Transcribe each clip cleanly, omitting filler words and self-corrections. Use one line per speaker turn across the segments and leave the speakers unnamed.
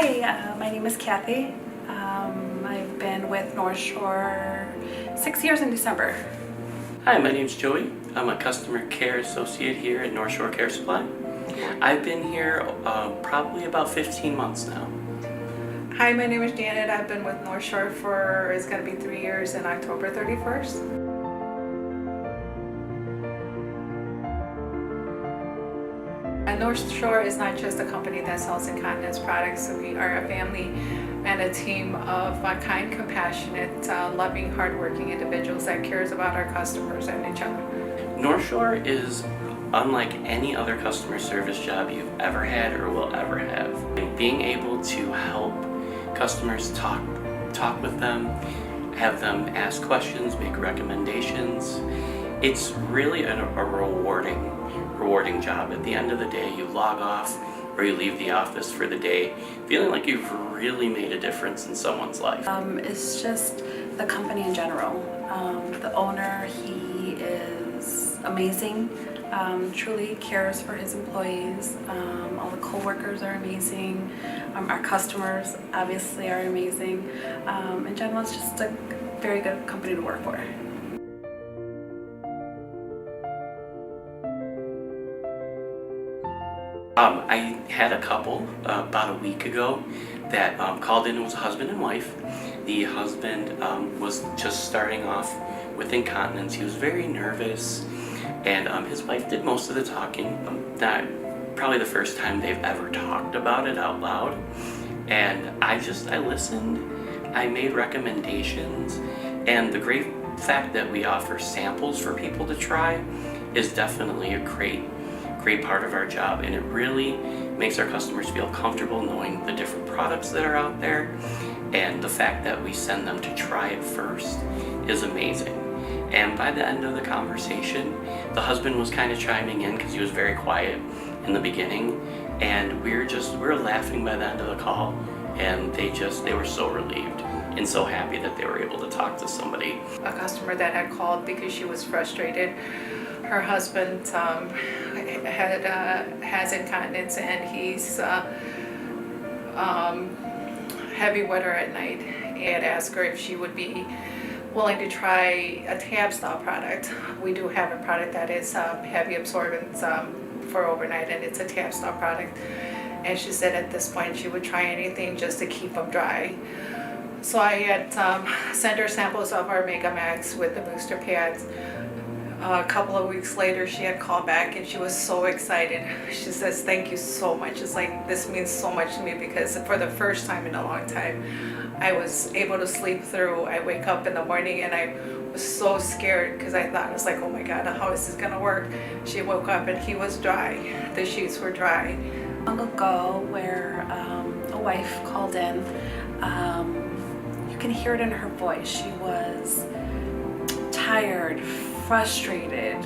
Hi, my name is Kathy. I've been with North Shore 6 years in December.
Hi, my name's Joey. I'm a customer care associate here at North Shore Care Supply. I've been here probably about 15 months now.
Hi, my name is Janet. I've been with North Shore for, it's going to be 3 years in October 31st. North Shore is not just a company that sells incontinence products. We are a family and a team of kind, compassionate, loving, hardworking individuals that cares about our customers and each other.
North Shore is unlike any other customer service job you've ever had or will ever have. Being able to help customers talk with them, have them ask questions, make recommendations, it's really a rewarding job. At the end of the day, you log off or you leave the office for the day feeling like you've really made a difference in someone's life.
It's just the company in general. The owner, he is amazing, truly cares for his employees. All the co-workers are amazing. Our customers obviously are amazing. In general, it's just a very good company to work for.
I had a couple about a week ago that called in. It was a husband and wife. The husband was just starting off with incontinence. He was very nervous, and his wife did most of the talking. That probably the first time they've ever talked about it out loud. And I listened, I made recommendations, and the great fact that we offer samples for people to try is definitely a great part of our job, and it really makes our customers feel comfortable knowing the different products that are out there, and the fact that we send them to try it first is amazing. And by the end of the conversation, the husband was kind of chiming in because he was very quiet in the beginning, and we were laughing by the end of the call, and they were so relieved and so happy that they were able to talk to somebody.
A customer that had called because she was frustrated. Her husband has incontinence, and he's heavy wetter at night. I had asked her if she would be willing to try a tab style product. We do have a product that is heavy absorbance for overnight, and it's a tab style product. And she said at this point she would try anything just to keep them dry. So I had sent her samples of our Mega Max with the booster pads. A couple of weeks later, she had called back and she was so excited. She says, "Thank you so much. It's like, this means so much to me because for the first time in a long time, I was able to sleep through. I wake up in the morning and I was so scared because I thought, I was like, oh my God, how is this gonna work?" She woke up and he was dry. The sheets were dry.
Long ago, where a wife called in, you can hear it in her voice. She was tired, frustrated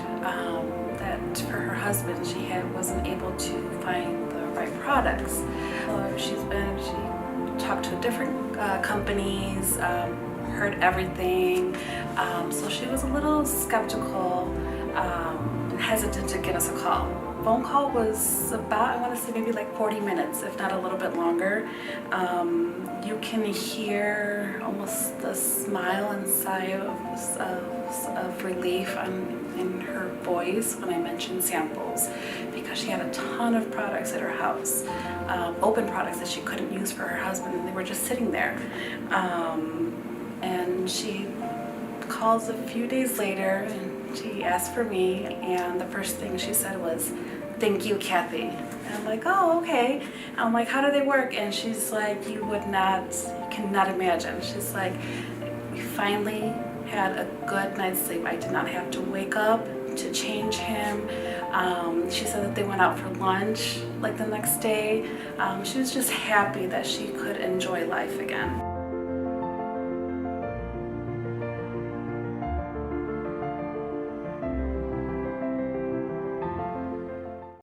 that for her husband she wasn't able to find the right products. So she talked to different companies, heard everything, so she was a little skeptical and hesitant to give us a call. Phone call was about, I want to say maybe like 40 minutes, if not a little bit longer. You can hear almost the smile and sigh of relief in her voice when I mentioned samples, because she had a ton of products at her house, open products that she couldn't use for her husband, and they were just sitting there. And she calls a few days later and she asked for me, and the first thing she said was, "Thank you, Kathy." And I'm like, "Oh, okay." I'm like, "How do they work?" And she's like, you cannot imagine. She's like, "We finally had a good night's sleep. I did not have to wake up to change him." She said that they went out for lunch like the next day. She was just happy that she could enjoy life again.